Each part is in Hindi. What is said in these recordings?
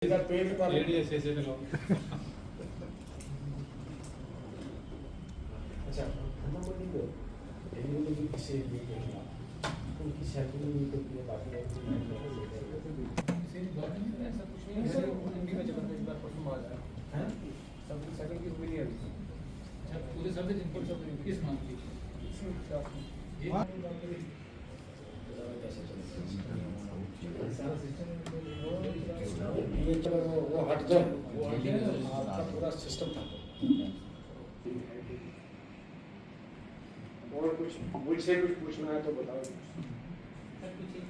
पेट पर ऐसे लगाओ। अच्छा खाना बनी तो एरिया में भी किसी भी करेगा उनकी सेटिंग नहीं होती है बाकी ऐसा कुछ नहीं है। हिंदी में जब एक बार परसों आ जाए हैं सब सेकंड की हुई नहीं अभी। अच्छा पूरे शब्द इनपुट शब्द किस मान की ये सारा सिस्टम ये चलो वो हट जाए वो हट जाए आपका पूरा सिस्टम था और कुछ मुझसे कुछ पूछना है तो बताओ सर कुछ एक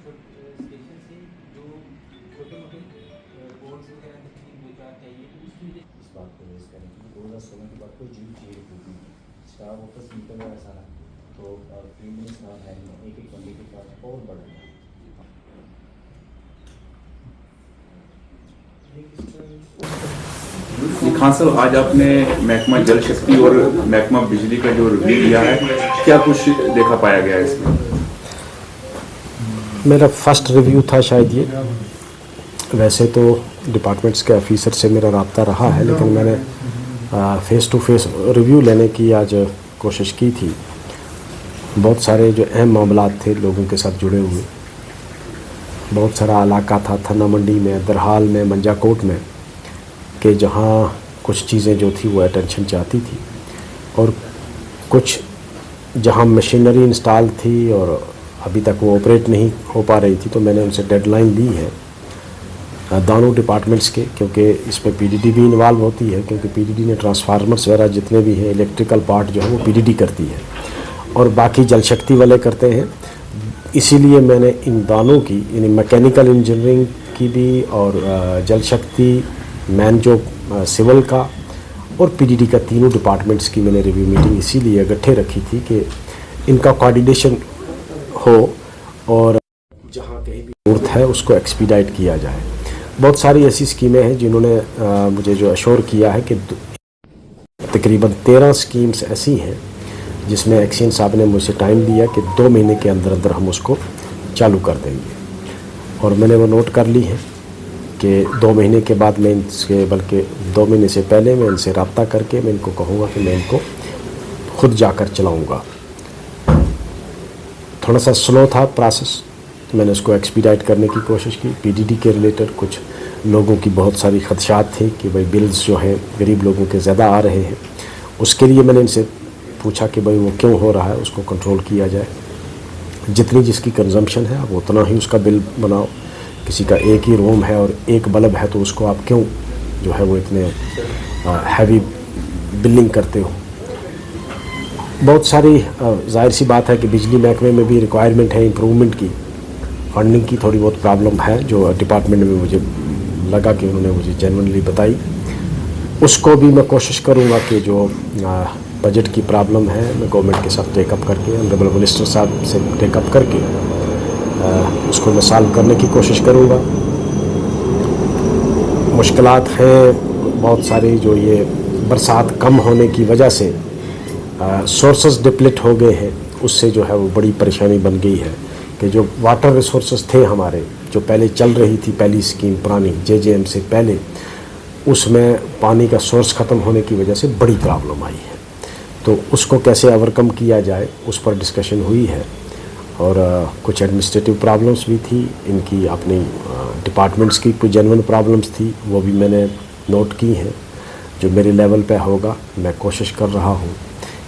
स्टेशन से जो छोटे मोटे बोर्ड्स वगैरह दो चार चाहिए तो उसकी वजह इस बात को रेस करें कि 2016 के बाद कोई जीव चाहिए होती स्टाफ ऑफिस निकल गया सारा तो 3 दिन स्टाफ है एक एक बंदे के पास और बढ़ गया। खान साहब आज आपने महकमा जल शक्ति और महकमा बिजली का जो रिव्यू लिया है क्या कुछ देखा पाया गया है इसमें? मेरा फर्स्ट रिव्यू था शायद ये। वैसे तो डिपार्टमेंट्स के ऑफिसर से मेरा रब्ता रहा है लेकिन मैंने फेस टू फेस रिव्यू लेने की आज कोशिश की थी। बहुत सारे जो अहम मामला थे लोगों के साथ जुड़े हुए, बहुत सारा इलाका था थाना मंडी में, दरहाल में, मंजाकोट में कि जहाँ कुछ चीज़ें जो थी वो अटेंशन चाहती थी और कुछ जहाँ मशीनरी इंस्टॉल थी और अभी तक वो ऑपरेट नहीं हो पा रही थी तो मैंने उनसे डेडलाइन ली है दोनों डिपार्टमेंट्स के, क्योंकि इसमें पीडीडी भी इन्वॉल्व होती है क्योंकि पीडीडी ने ट्रांसफार्मर्स वगैरह जितने भी हैं इलेक्ट्रिकल पार्ट जो है वो पीडीडी करती है और बाकी जल शक्ति वाले करते हैं। इसीलिए मैंने इन दोनों की यानी मैकेनिकल इंजीनियरिंग की भी और जल शक्ति मैन जो सिविल का और पीडीडी का तीनों डिपार्टमेंट्स की मैंने रिव्यू मीटिंग इसीलिए इकट्ठे रखी थी कि इनका कोऑर्डिनेशन हो और जहाँ कहीं भी जरूरत है उसको एक्सपीडाइट किया जाए। बहुत सारी ऐसी स्कीमें हैं जिन्होंने मुझे जो अश्योर किया है कि तकरीबन 13 स्कीम्स ऐसी हैं जिसमें एक्शन साहब ने मुझसे टाइम दिया कि 2 महीने के अंदर अंदर हम उसको चालू कर देंगे और मैंने वो नोट कर ली है कि 2 महीने के बाद मैं इनसे बल्कि 2 महीने से पहले मैं इनसे रब्ता करके मैं इनको कहूँगा कि मैं इनको खुद जाकर चलाऊँगा। थोड़ा सा स्लो था प्रोसेस तो मैंने उसको एक्सपीडाइट करने की कोशिश की। पीडीडी के रिलेटेड कुछ लोगों की बहुत सारी खदशात थी कि भाई बिल्स जो हैं गरीब लोगों के ज़्यादा आ रहे हैं, उसके लिए मैंने इनसे पूछा कि भाई वो क्यों हो रहा है, उसको कंट्रोल किया जाए। जितनी जिसकी कंजम्पशन है आप उतना ही उसका बिल बनाओ। किसी का एक ही रूम है और एक बल्ब है तो उसको आप क्यों जो है वो इतने हैवी बिलिंग करते हो। बहुत सारी जाहिर सी बात है कि बिजली महकमे में भी रिक्वायरमेंट है इम्प्रूवमेंट की, फंडिंग की थोड़ी बहुत प्रॉब्लम है जो डिपार्टमेंट में मुझे लगा कि उन्होंने मुझे जेन्युइनली बताई। उसको भी मैं कोशिश करूँगा कि जो बजट की प्रॉब्लम है मैं गवर्नमेंट के साथ टेकअप करके ऑनरेबल मिनिस्टर साहब से टेकअप करके उसको मैं सॉल्व करने की कोशिश करूँगा। मुश्किलात हैं बहुत सारी जो ये बरसात कम होने की वजह से सोर्सेज डिप्लीट हो गए हैं, उससे जो है वो बड़ी परेशानी बन गई है कि जो वाटर रिसोर्सेज थे हमारे जो पहले चल रही थी पहली स्कीम पुरानी जेजेएम से पहले, उसमें पानी का सोर्स ख़त्म होने की वजह से बड़ी प्रॉब्लम आई है। तो उसको कैसे ओवरकम किया जाए उस पर डिस्कशन हुई है और कुछ एडमिनिस्ट्रेटिव प्रॉब्लम्स भी थी, इनकी अपनी डिपार्टमेंट्स की कुछ जेन्युइन प्रॉब्लम्स थी वो भी मैंने नोट की हैं। जो मेरे लेवल पे होगा मैं कोशिश कर रहा हूँ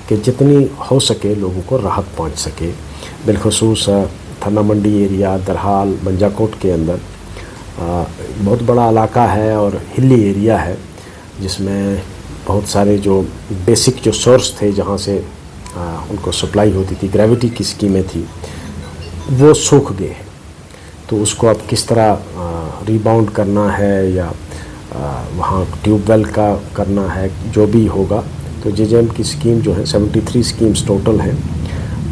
कि जितनी हो सके लोगों को राहत पहुँच सके। बिलखसूस थाना मंडी एरिया, दरहाल, मंजाकोट के अंदर बहुत बड़ा इलाका है और हिली एरिया है जिसमें बहुत सारे जो बेसिक जो सोर्स थे जहाँ से उनको सप्लाई होती थी, ग्रेविटी की स्कीमें थी, वो सूख गए हैं। तो उसको अब किस तरह रीबाउंड करना है या वहाँ ट्यूबवेल का करना है, जो भी होगा। तो जेजेएम की स्कीम जो है 73 स्कीम्स टोटल हैं,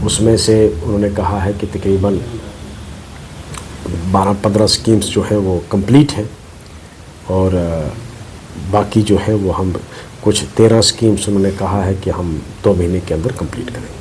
उसमें से उन्होंने कहा है कि तकरीबन 12-15 स्कीम्स जो हैं वो कंप्लीट हैं और बाकी जो है वो हम कुछ 13 स्कीम्स उन्होंने कहा है कि हम 2 महीने के अंदर कंप्लीट करेंगे।